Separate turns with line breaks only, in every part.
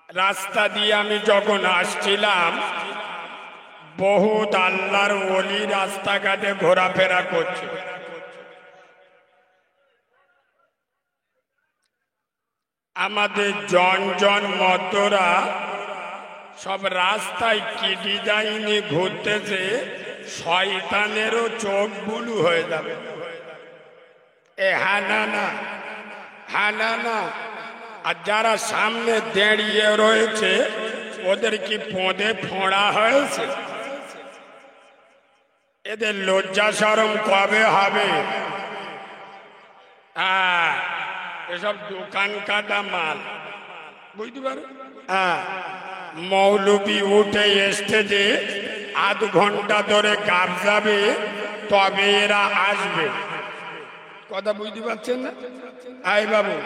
রাস্তা দিয়ে আমি যখন আসছিলাম, বহুত আল্লাহর ওলি রাস্তাঘাটে ঘোরাফেরা করছে। আমাদের জন মতরা সব রাস্তায় কি ডিজাইনে ঘুরতেছে, শয়তানেরও চোখ বুলু হয়ে যাবে। এ হানানা হানানা। আর যারা সামনে দাঁড়িয়ে রয়েছে ওদের কি পদে ফোঁড়া হয়েছে? এদের লজ্জা শরম কবে হবে? এসব দোকান কাটা মাল, বুঝতে পারো। মৌলবি উঠে স্টেজে আধ ঘন্টা ধরে গাব যাবে, তবে এরা আসবে। কথা বুঝতে পারছেন না? আই বাবু,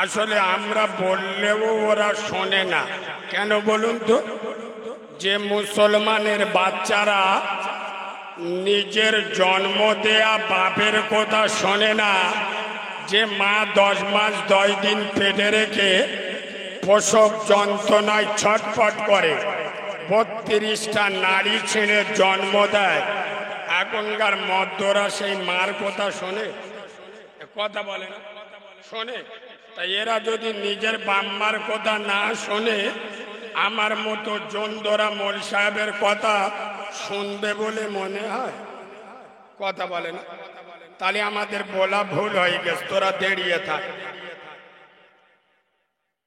আসলে আমরা বললেও ওরা শোনে না। কেন বলুন তো? যে মুসলমানের বাচ্চারা নিজের জন্ম দেয়া বাপের কথা শোনে না, যে মা 10 মাস 10 দিন পেটে রেখে প্রসব যন্ত্রণায় ছটফট করে, 32টা নারী ছেড়ে জন্ম দেয়, এখনকার মদ্যরা সেই মার কথা শোনে? কথা বলে না, শোনে? তাই এরা যদি নিজের বাম্মার কথা না শোনে, আমার মতো জন্দরা মোল সাহেবের কথা শুনবে বলে মনে হয়? কথা বলে না। তাহলে আমাদের বলা ভুল হয়ে গেছে, তোরা দাঁড়িয়ে থাক।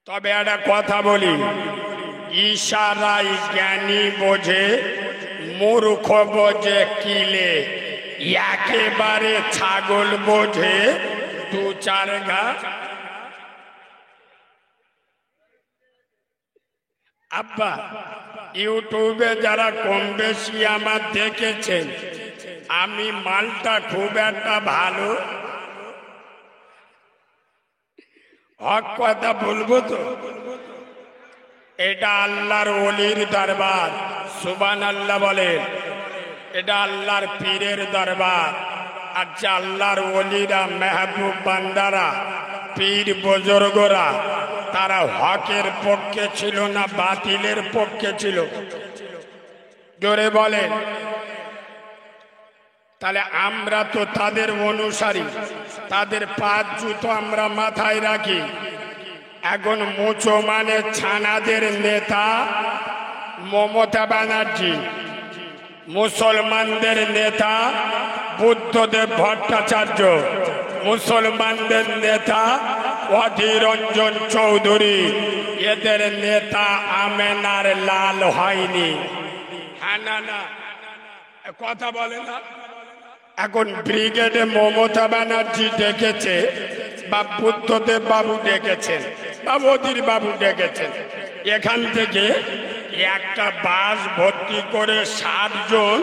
তবে একটা কথা বলি, ইশারাই জ্ঞানী বোঝে, মূর্খ বোঝে কিলে। একেবারে ছাগল বোঝে 2-4 ঘা। আব্বা, ইউটিউবে যারা কম বেশি আমার দেখেছেন, আমি মালটা খুব একটা ভালো, হক কথা বলবো তো। এটা আল্লাহর ওলির দরবার, সুবহানাল্লাহ বলেন। এটা আল্লাহর পীরের দরবার। আর যে আল্লাহর ওলিরা, মেহবুব বান্দারা, পীর বুজুর্গরা, তারা হকের পক্ষে ছিল না বাতিলের পক্ষে ছিল? জোরে বলেন। তাহলে আমরা তো তাদের অনুসারী, তাদের পাঁচ জুতো আমরা মাথায় রাখি। এখন মুসলমানের ছানাদের নেতা মমতা ব্যানার্জি, মুসলমানদের নেতা বুদ্ধদেব ভট্টাচার্য, মুসলমানদের নেতা অধীর রঞ্জন চৌধুরী, এদের নেতা আমেনার লাল হয়নি। হ্যাঁ না না, কথা বলে না। এখন ব্রিগেডে মমতা ব্যানার্জি ডেকেছে, বা বুদ্ধদেব বাবু ডেকেছেন, বা অধীর বাবু ডেকেছেন। এখান থেকে একটা বাস ভর্তি করে 60 জন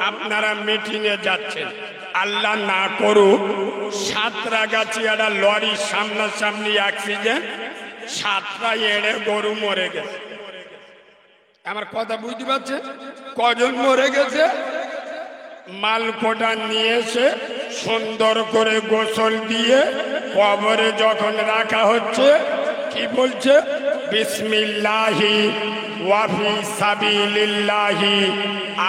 আপনারা মিটিংয়ে যাচ্ছেন। আল্লাহ না করুক, সাঁতরাগাছি একটা লরির সামনাসামনি অ্যাক্সিডেন্ট, 7টা এড়ে গরু মরে গেছে। আমার কথা বুঝতে পারছেন? কজন মরে গেছে? মালকোটা নিয়ে এসে সুন্দর করে গোসল দিয়ে কবরে যখন রাখা হচ্ছে, কি বলছে? বিসমিল্লাহি ওয়া ফি সাবিলিল্লাহি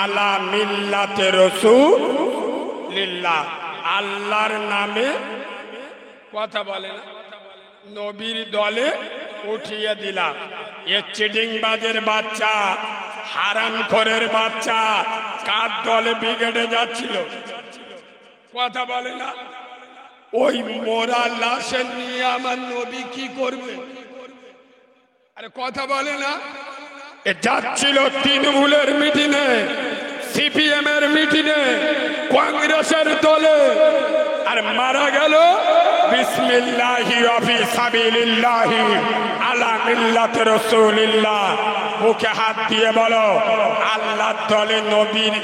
আলা মিল্লাতে রাসূলিল্লাহ। আল্লাহর নামে, কথা বলে না, নবীর দলে উঠিয়ে দিলাম। এ চিটিংবাজের বাচ্চা, হারামখোরের বাচ্চা কার দলে ব্রিগেডে যাচ্ছিল? কথা বলে না। ওই মোরা লাশের নিয়ে আমার নবী কি করবে? আরে কথা বলে না। এ যাচ্ছিল তৃণমূলের মিটিংয়ে, সিপিএম এর মিটিংয়ে, কংগ্রেসের দলে, আর মারা গেল বিসমিল্লাহি ওয়া ফি সাবিলিল্লাহি আলা মিল্লাতি রাসূলিল্লাহ। মুখে হাত দিয়ে বলো, আল্লাহর দলে নবীর,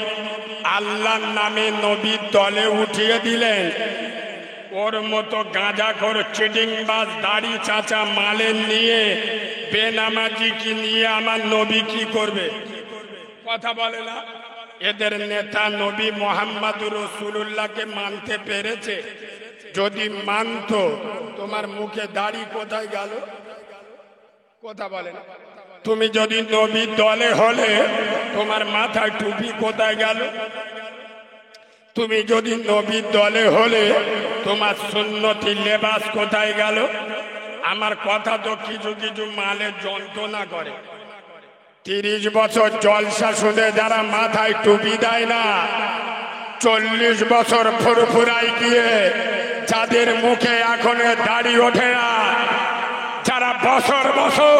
আল্লাহর নামে নবীর দলে উঠিয়ে দিলেন। ওর মতো গাঁজাখোর চিটিংবাজ দাড়ি চাচা মালের নিয়ে বেনামাজি কি নিয়ে আমার নবী কি করবে? কথা বলে না। এদের নেতা নবী মুহাম্মদুর রাসূলুল্লাহকে মানতে পেরেছে? যদি মানতো, তোমার মুখে দাড়ি কোথায় গেল? কথা বলেন। তুমি যদি নবীর দলে হলে তোমার মাথায় টুপি কোথায় গেল? তুমি যদি নবীর দলে হলে তোমার সুন্নতি লেবাস কোথায় গেল? আমার কথা তো কিছু কিছু মালের যন্ত্রণা করে। 30 বছর জলসা শুনে যারা মাথায় টুপি দেয় না, 40 বছর ফুরফুরাই গিয়ে যাদের মুখে এখন দাড়ি ওঠে না, যারা বছর বছর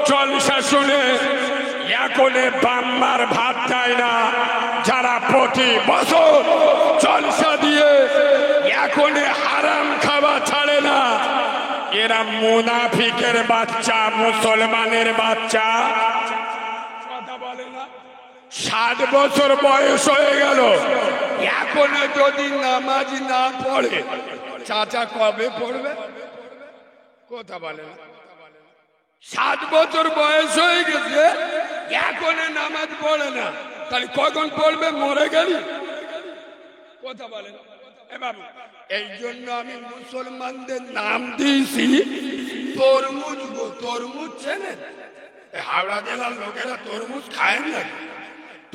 জলসা শুনে এখনে বাম্মার ভাত দেয় না, যারা প্রতি বছর জলসা দিয়ে এখনে হারাম খাওয়া ছাড়ে না, এরা মুনাফিকের বাচ্চা, মুসলমানের বাচ্চা। কথা বলে না। 60 বছর বয়স হয়ে গেল, এখনো যদি নামাজ না পড়ে, চাচা কবে পড়বে? কথা বলে না। 60 বছর বয়স হয়ে গেছে, এখনো নামাজ পড়ে না, তাহলে কখন পড়বে? মরে গেলি। কথা বলে না। এ বাবু, এই জন্য আমি মুসলমানদের নাম দিয়েছি তরমুজ। তরমুজ চেনেন? হাওড়া জেলার লোকেরা তরমুজ খায় না।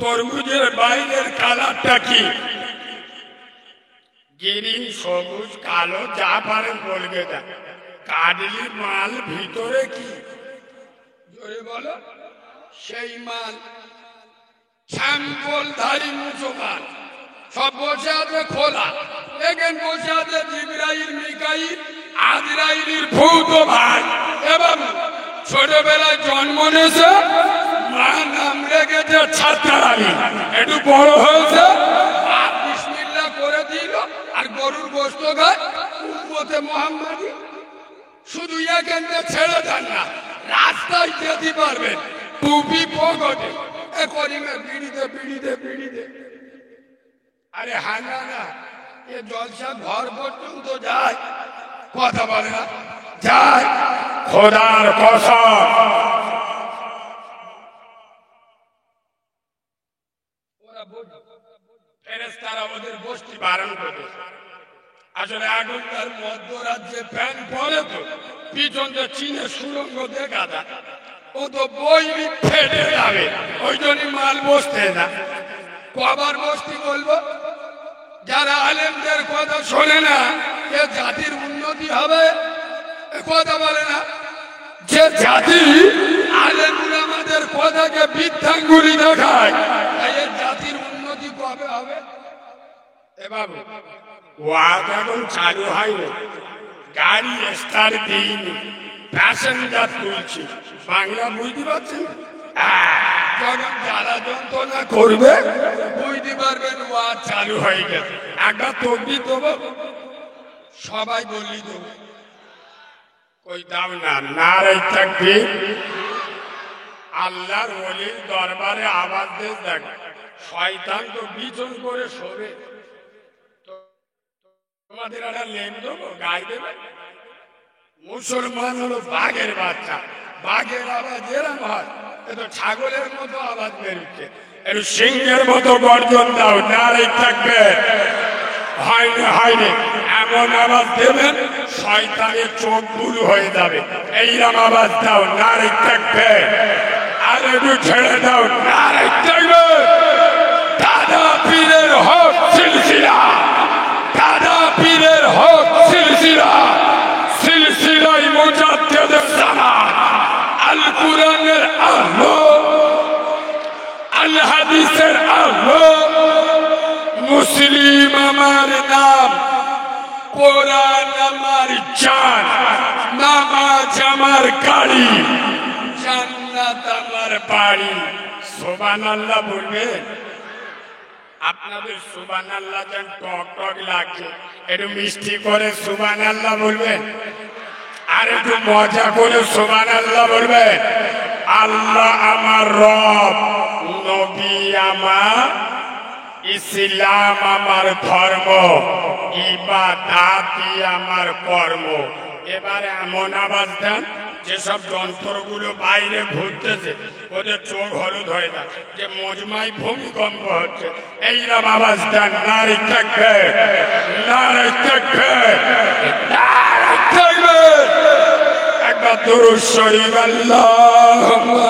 তরমুজের বাইরের কালারটা কি? গ্রিন, সবুজ, কালো, যা পারেন বলবে। না কাডলি মাল ভিতরে কি? জোরে বলো। সেই মাল শ্যাম্পলধারী মুসলমান সব বসে আছে খোলা, এখানে বসে আছে জিবরাইল, মিকাইল, আজরাইলের ভূত ভাই। এবং ছোটবেলায় জন্ম নিয়েছে, মা নাম রেখেছে ছাত্র আলী, একটু বড় হয়েছে বিসমিল্লাহ করে দিল, আর গরুর গোশত খায় উম্মতে মুহাম্মাদি। শুধু এখানটা ছেড়ে দেন না, রাস্তায় যেতে পারবেন টুপি পকেটে, এ করিমে বিড়িতে বিড়িতে বিড়িতে। আরে হ্যাঁ না, এ জলসা ঘর পর্যন্ত যায়। কথা বলে না, যায়। খোদার কসম, ফেরেশতারা ওদের বসতি বারণ করে। আসলে এখনকার মধ্যরাজ্যে ফ্যান পরে তো পিছনটা চীনের সুরঙ্গ দেখা যায়, ও তো বই ফেটে যাবে, ওই জন্যই মাল বসতে না। কবার বসতি বলবো? যারা আলেমদের কথা শোনে না, এ জাতির উন্নতি হবে? কথা বলে না। যে জাতি আলেমুল আমাদের কথাকে বৃদ্ধাঙ্গুলি দেখায়, এই জাতির উন্নতি কবে হবে? এ বাবু, ওয়াজ এখন চালু হয়নি, গাড়ি স্টার্ট দিইনি, প্যাসেঞ্জার তুলছি। বাংলা বুঝতে পারছেন? যখন যারা যন্ত্রণা করবে বুঝতে পারবেন ওয়াজ চালু হয়ে গেছে। একবার তকবীর দেবো, সবাই বললি দেবো। কই দাও না, নারে তাকবীর। আল্লাহর ওলির দরবারে আওয়াজ দিয়ে দেখ, শয়তান তো বিচন করে শোবে। তোমাদের একটা লেন দেবো, গায়ে দেবে। মুসলমান হলো বাঘের বাচ্চা, বাঘের আওয়াজ এরম হয়, এ তো ছাগলের মতো আওয়াজ বেরোচ্ছে। একটু সিংহের মতো গর্জন দাও, নারে তাকবীর। হয়নি হয়নি, এমন আওয়াজ দেবেন শয়তানের চোখ বুলু হয়ে যাবে। এইরকম আওয়াজ দাও, নারে তাকবীর। আর একটু ছেড়ে দাও, নারে তাকবীর। দাদা পীরের হক সিলসিলা, দাদা পীরের হক সিলসিলা, সিলসিলাই মুজাদ্দিদের জামান, আল কুরআনের আলো, আল হাদিসের আলো। মুসলিম আমার নাম, কোরআন আমার জান, নামাজ আমার গাড়ি, জান্নাত আমার বাড়ি। সুবহানাল্লাহ বলবেন? আপনাদের সুবহানাল্লাহ যেন টক টক লাগছে, একটু মিষ্টি করে সুবহানাল্লাহ বলবেন, আর একটু মজা করে সুবহানাল্লাহ বলবেন। আল্লাহ আমার রব, নবী আমার, ইসলাম আমার ধর্ম, ইবাদাতি আমার কর্ম। এবারে এমন আওয়াজ দেন যেসব যন্ত্রগুলো বাইরে ঘুরতেছে ওদের চোখ হলুদ হয়ে যায়, যে মজমায় ভূমিকম্প হচ্ছে। এইরকম আওয়াজ দেন, নারে তাকবীর, নারে তাকবীর, নারে তাকবীর। একবার দুরূদ শরীফ আল্লাহুম্মা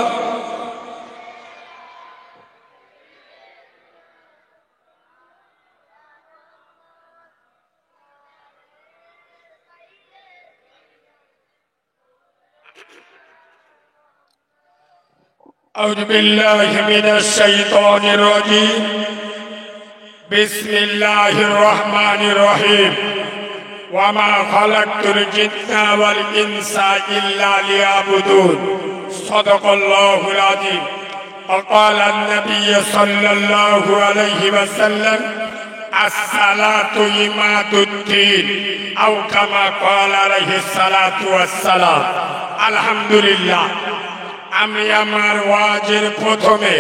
أعوذ بالله من الشيطان الرجيم بسم الله الرحمن الرحيم وما خلقت الجن والإنس إلا ليعبدون صدق الله العظيم وقال النبي صلى الله عليه وسلم الصلاة عماد الدين أو كما قال عليه الصلاة والسلام الحمد لله আমি আমার ওয়াজের প্রথমে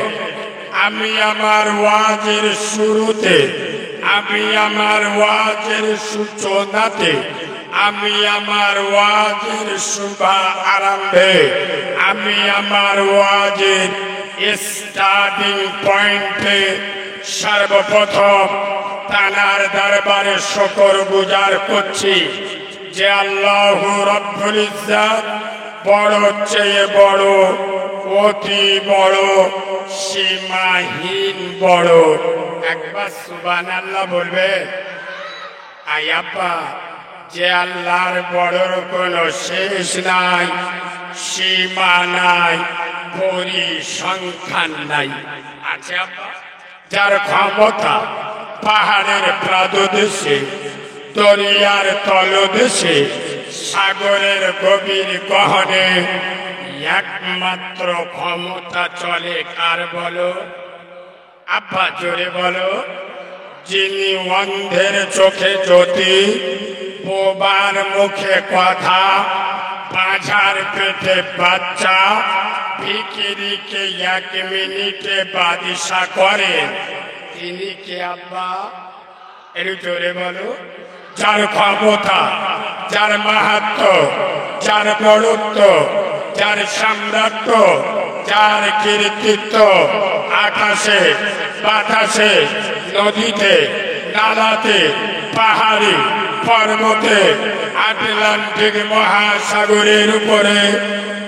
আমি আমার ওয়াজের শুরুতে আমি আমার ওয়াজের সূচনাতে আমি আমার ওয়াজের শুভ আরম্ভে আমি আমার ওয়াজের স্টার্টিং পয়েন্টে সর্বপ্রথম তানার দরবারে শুকর গুজার করছি যে আল্লাহ রব্বুল ইজ্জত বড় চেয়ে বড় অতি বড় সীমাহীন বড় একবার সুবহানাল্লাহ বলবে আয়াপা যে আল্লাহর বড়র কোনো শেষ নাই সীমা নাই পরিসংখ্যান নাই আছে আপা যার ক্ষমতা পাহাড়ের প্রাদদেশে দরিয়ার তলদেশে সাগরের গভীর গহনে একমাত্র ক্ষমতা চলে কার বলো আব্বা জোরে বলো যিনি অন্ধের চোখে জ্যোতি বোবার মুখে কথা বাঁঝার পেটে বাচ্চা ভিখিরিকে 1 মিনিটে বাদিশা করে তিনি কে আব্বা একটু জোরে বলো যার ক্ষমতা যার মাহাত্ম্য যার বড়ত্ব যার সাম্রাজ্য যার কীর্তিত্ব আকাশে বাতাসে নদীতে নালাতে পাহাড়ে পর্বতে আটলান্টিক মহাসাগরের উপরে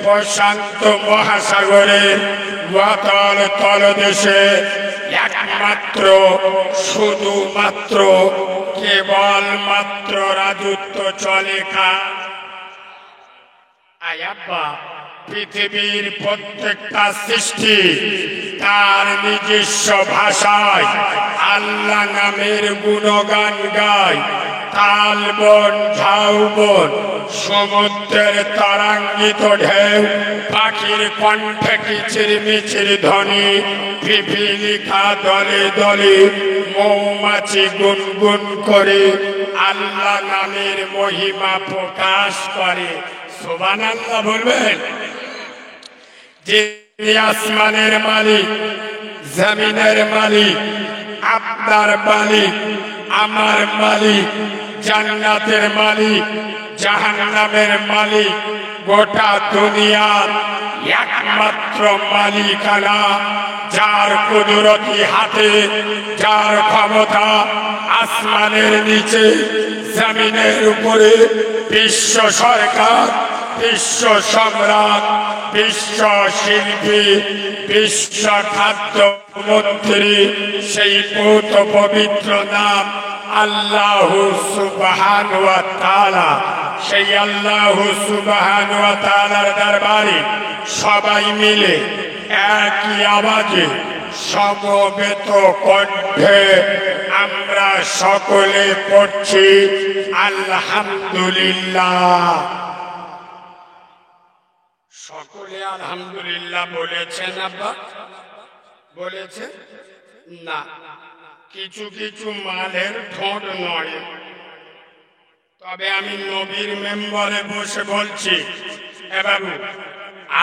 প্রশান্ত মহাসাগরের ওয়াতাল তলদেশে একমাত্র শুধুমাত্র কেবলমাত্র রাজত্ব চলে আয়াব্বা পৃথিবীর প্রত্যেকটা সৃষ্টি তার নিজস্ব ভাষায় আল্লাহ নামের গুণগান গায় তাল বন ঝাউ বন সমুদ্রের তরাঙ্গিত ঢেউ পাখির কণ্ঠে কিচির মিচির ধ্বনি পিপিলিকা দলে দলে মৌমাছি গুনগুন করে আল্লাহ নামের মহিমা প্রকাশ করে সুবহানাল্লাহ বলবেন যে আসমানের মালিক জমিনের মালিক আপনার মালিক আমার মালিক জান্নাতের মালিক জাহান্নামের মালিক গোটা দুনিয়ার একমাত্র মালিকানা যার কুদরতি হাতে যার ক্ষমতা আসমানের নিচে জমিনের উপরে বিশ্ব সরকার বিশ্ব সম্রাট বিশ্ব শিল্পী বিশ্ব খাদ্য মন্ত্রী সেই পবিত্র নাম আল্লাহু সুবহানাহু ওয়া তাআলা সেই আল্লাহু সুবহানাহু ওয়া তাআলার দরবারে সবাই মিলে একই আওয়াজে সমবেত কণ্ঠে আমরা সকলে পড়ছি আলহামদুলিল্লাহ সকলে আলহামদুলিল্লাহ বলেছেন আব্বা বলেছে না কিছু কিছু মালের ঠোঁট নড়ে তবে আমি নবীর মেম্বরে বসে বলছি বাবু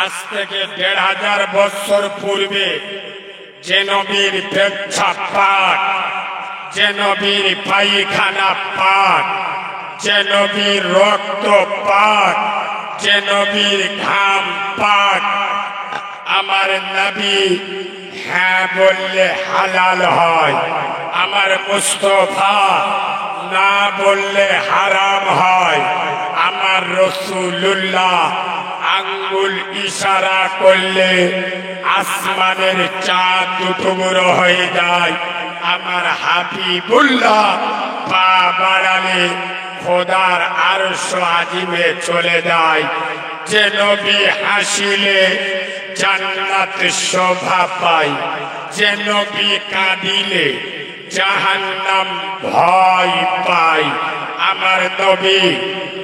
আজ থেকে ১৫০০ বছর পূর্বে যে নবীর পেচ্ছাপ পাক যে নবীর পায়খানা পাক যে নবীর রক্ত পাক যে নবীর ঘাম পাক আমার নবী হ্যাঁ বললে হালাল হয় আমার মুস্তাফা না বললে হারাম হয় আমার রাসূলুল্লাহ আঙ্গুল ইশারা করলে আসমানের চাঁদ দুটুকরো হয়ে যায়। আমার হাবিবুল্লাহ পা বাড়ালে খোদার আরশ আজিমে চলে যায়। যে নবী হাসিলে জান্নাত শোভা পায়, যে নবী কাঁদিলে জাহান্নাম ভয় পায়। আমার নবী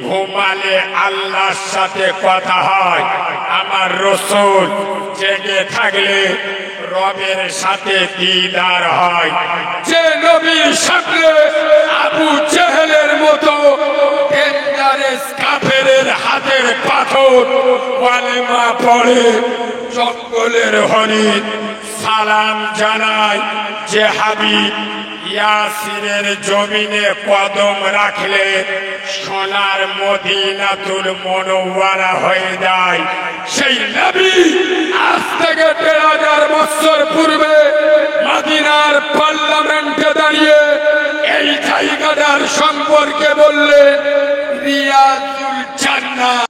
ঘুমালে আল্লাহর সাথে কথা হয়, আমার রাসূল জেগে থাকলে রবের সাথে দিদার হয়। যে নবীর সামনে আবু জেহেলের মতো ডেঞ্জারাস কাফেরের হাতের পাথর কালেমা পড়ে জঙ্গলের হরিণ সালাম জানায়। যে হাবিব ইয়াসিরের জমিনে কদম রাখলে সোনার মদিনাতুল মুনাওয়ারা হয়ে যায়। সেই নবী আজ থেকে ১৩,০০০ বছর পূর্বে মদিনার পার্লামেন্টে দাঁড়িয়ে এই জায়গাটার সম্পর্কে বললেন রিয়াজুল জান্নাহ।